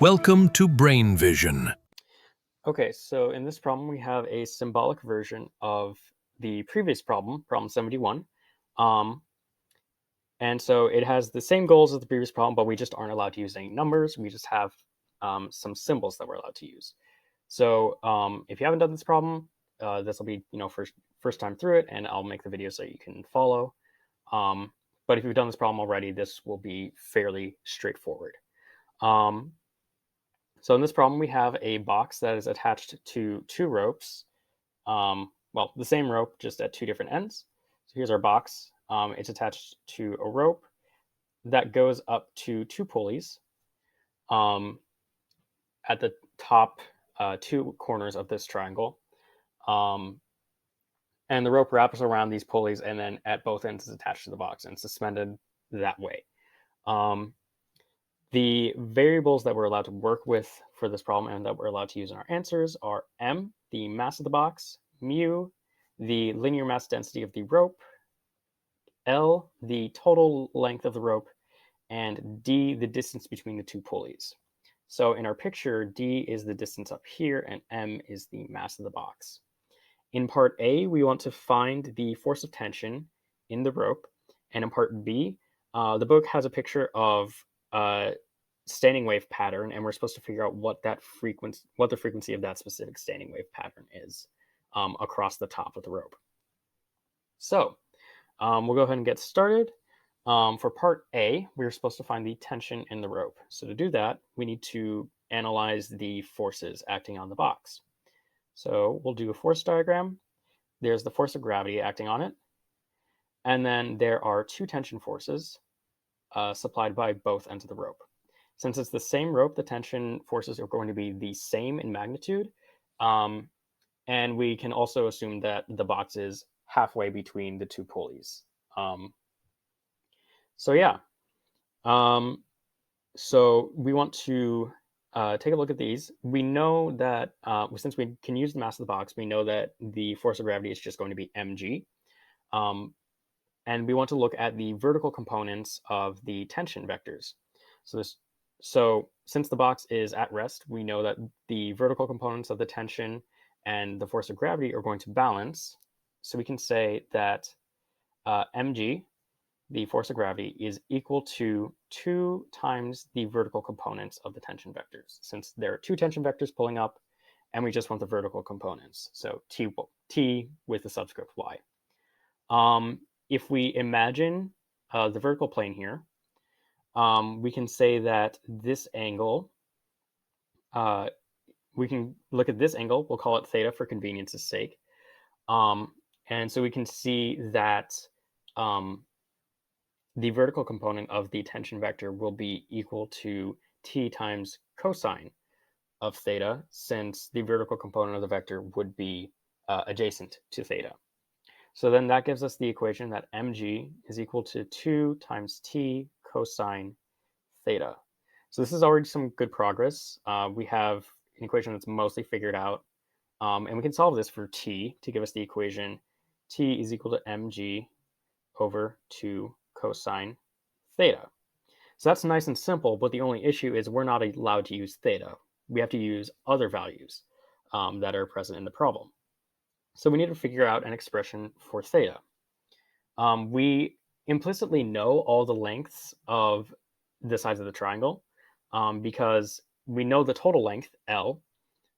Welcome to Brain Vision. Okay, so in this problem, we have a symbolic version of the previous problem, problem 71. And so it has the same goals as the previous problem, but we just aren't allowed to use any numbers. We just have some symbols that we're allowed to use. So if you haven't done this problem, this will be first time through it, and I'll make the video so you can follow. But if you've done this problem already, this will be fairly straightforward. So in this problem, we have a box that is attached to two ropes. Well, the same rope, just at two different ends. So here's our box. It's attached to a rope that goes up to two pulleys at the top two corners of this triangle. And the rope wraps around these pulleys, and then at both ends is attached to the box and suspended that way. The variables that we're allowed to work with for this problem and that we're allowed to use in our answers are m, the mass of the box, mu, the linear mass density of the rope, L, the total length of the rope, and D, the distance between the two pulleys. So in our picture, D is the distance up here, and M is the mass of the box. In part A, we want to find the force of tension in the rope, and in part B, the book has a picture of standing wave pattern, and we're supposed to figure out what the frequency of that specific standing wave pattern is across the top of the rope. So we'll go ahead and get started. For part A, we're supposed to find the tension in the rope. So to do that, we need to analyze the forces acting on the box. So we'll do a force diagram. There's the force of gravity acting on it. And then there are two tension forces supplied by both ends of the rope. Since it's the same rope, the tension forces are going to be the same in magnitude. And we can also assume that the box is halfway between the two pulleys. So we want to take a look at these. We know that since we can use the mass of the box, we know that the force of gravity is just going to be mg. And we want to look at the vertical components of the tension vectors. So since the box is at rest, we know that the vertical components of the tension and the force of gravity are going to balance. So we can say that mg, the force of gravity, is equal to 2 times the vertical components of the tension vectors, since there are two tension vectors pulling up, and we just want the vertical components. So t with the subscript y. If we imagine the vertical plane here, we can say that this angle, we can look at this angle, we'll call it theta for convenience's sake. And so we can see that the vertical component of the tension vector will be equal to t times cosine of theta, since the vertical component of the vector would be adjacent to theta. So then that gives us the equation that mg is equal to 2 times t cosine theta. So this is already some good progress. We have an equation that's mostly figured out. And we can solve this for t to give us the equation t is equal to mg over 2 cosine theta. So that's nice and simple, but the only issue is we're not allowed to use theta. We have to use other values that are present in the problem. So we need to figure out an expression for theta. We implicitly know all the lengths of the sides of the triangle because we know the total length, L,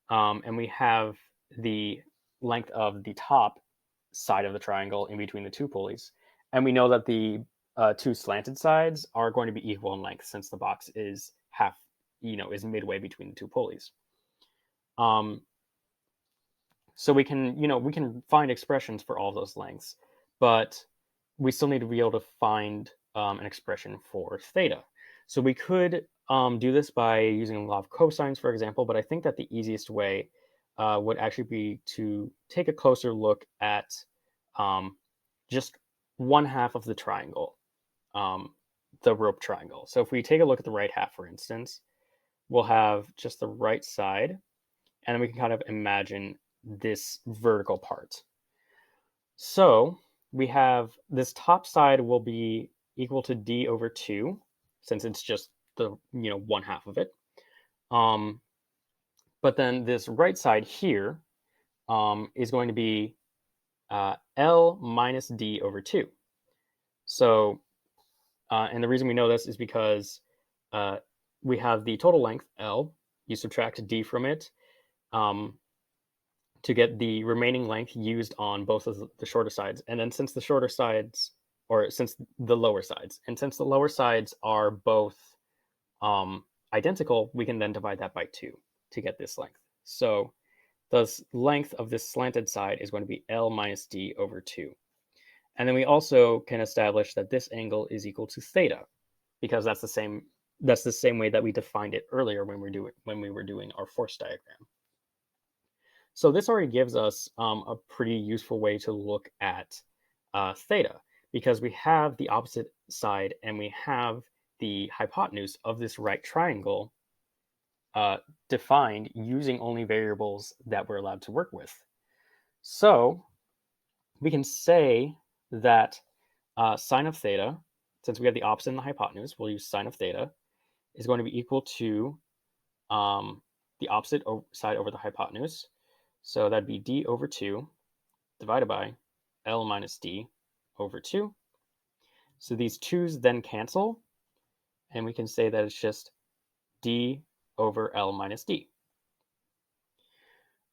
and we have the length of the top side of the triangle in between the two pulleys. And we know that the two slanted sides are going to be equal in length, since the box is is midway between the two pulleys. So we can find expressions for all those lengths, but we still need to be able to find an expression for theta. So we could do this by using a law of cosines, for example, but I think that the easiest way would actually be to take a closer look at just one half of the triangle, the rope triangle. So if we take a look at the right half, for instance, we'll have just the right side, and then we can kind of imagine this vertical part. So we have this top side will be equal to d over 2, since it's just the one half of it. But then this right side here is going to be L minus D over 2. So, and the reason we know this is because we have the total length, L. You subtract D from it to get the remaining length used on both of the shorter sides. And then since the shorter sides, or since the lower sides, and since the lower sides are both identical, we can then divide that by 2 to get this length. So the length of this slanted side is going to be L minus D over 2. And then we also can establish that this angle is equal to theta, because that's the same way that we defined it earlier when we were doing our force diagram. So this already gives us a pretty useful way to look at theta, because we have the opposite side and we have the hypotenuse of this right triangle defined using only variables that we're allowed to work with. So we can say that sine of theta, since we have the opposite in the hypotenuse, we'll use sine of theta, is going to be equal to the opposite side over the hypotenuse. So that'd be D over 2 divided by L minus D over 2. So these 2's then cancel, and we can say that it's just D over L minus D.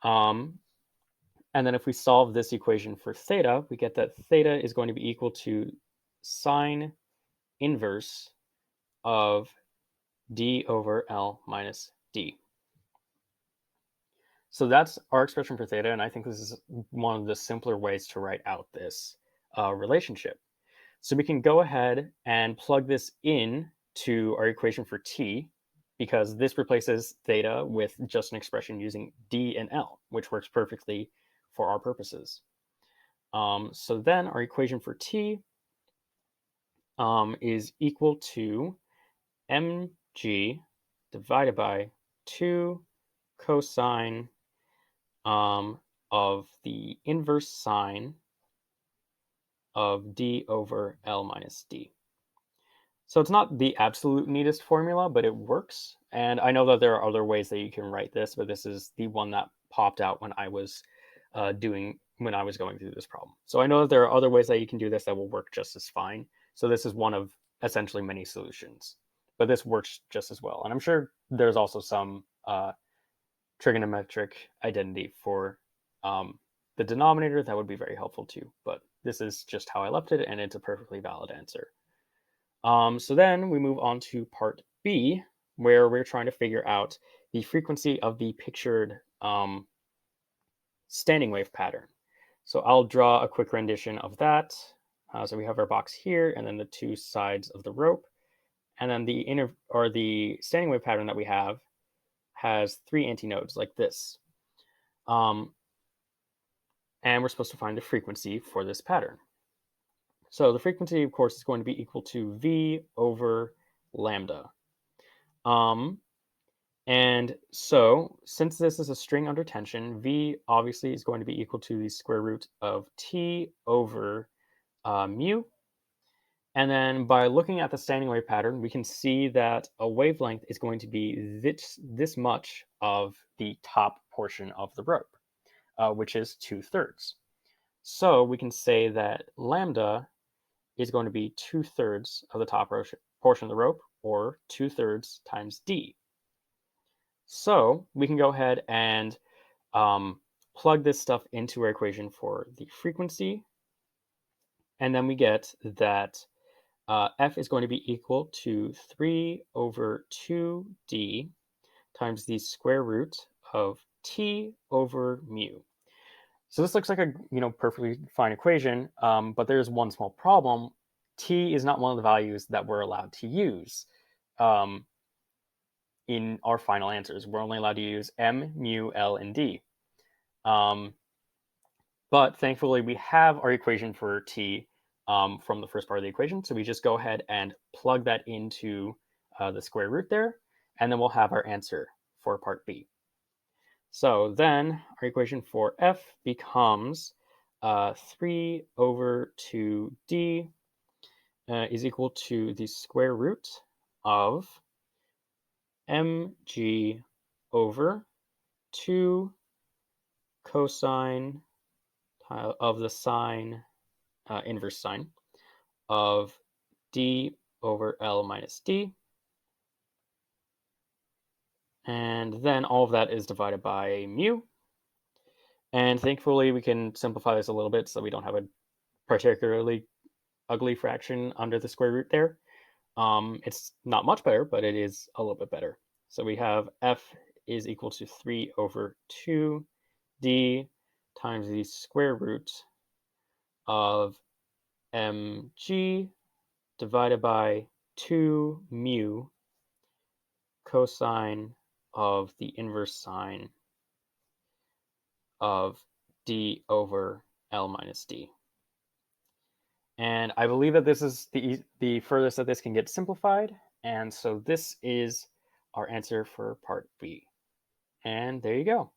And then if we solve this equation for theta, we get that theta is going to be equal to sine inverse of D over L minus D. So that's our expression for theta, and I think this is one of the simpler ways to write out this relationship. So we can go ahead and plug this in to our equation for t, because this replaces theta with just an expression using D and L, which works perfectly for our purposes. So then our equation for t is equal to mg divided by 2 cosine of the inverse sine of D over L minus D. So it's not the absolute neatest formula, but it works. And I know that there are other ways that you can write this, but this is the one that popped out when I was going through this problem. So I know that there are other ways that you can do this that will work just as fine. So this is one of essentially many solutions, but this works just as well. And I'm sure there's also some trigonometric identity for the denominator that would be very helpful too, but this is just how I left it, and it's a perfectly valid answer. So then we move on to part B, where we're trying to figure out the frequency of the pictured standing wave pattern. So I'll draw a quick rendition of that. So we have our box here, and then the two sides of the rope, and then the standing wave pattern that we have has 3 antinodes like this. And we're supposed to find the frequency for this pattern. So the frequency, of course, is going to be equal to V over lambda. And so since this is a string under tension, V obviously is going to be equal to the square root of T over mu. And then by looking at the standing wave pattern, we can see that a wavelength is going to be this much of the top portion of the rope, which is 2/3. So we can say that lambda is going to be 2/3 of the top portion of the rope, or 2/3 times d. So we can go ahead and plug this stuff into our equation for the frequency, and then we get that f is going to be equal to 3 over 2d times the square root of t over mu. So this looks like a perfectly fine equation, but there's one small problem. T is not one of the values that we're allowed to use in our final answers. We're only allowed to use m, mu, l, and d. But thankfully, we have our equation for t from the first part of the equation, so we just go ahead and plug that into the square root there, and then we'll have our answer for part B. So then our equation for f becomes 3 over 2d is equal to the square root of mg over 2 cosine of the sine, inverse sine, of d over L minus d. And then all of that is divided by mu. And thankfully, we can simplify this a little bit so we don't have a particularly ugly fraction under the square root there. It's not much better, but it is a little bit better. So we have f is equal to 3 over 2d times the square root of mg divided by 2 mu cosine of the inverse sine of d over L minus d. And I believe that this is the furthest that this can get simplified. And so this is our answer for part B. And there you go.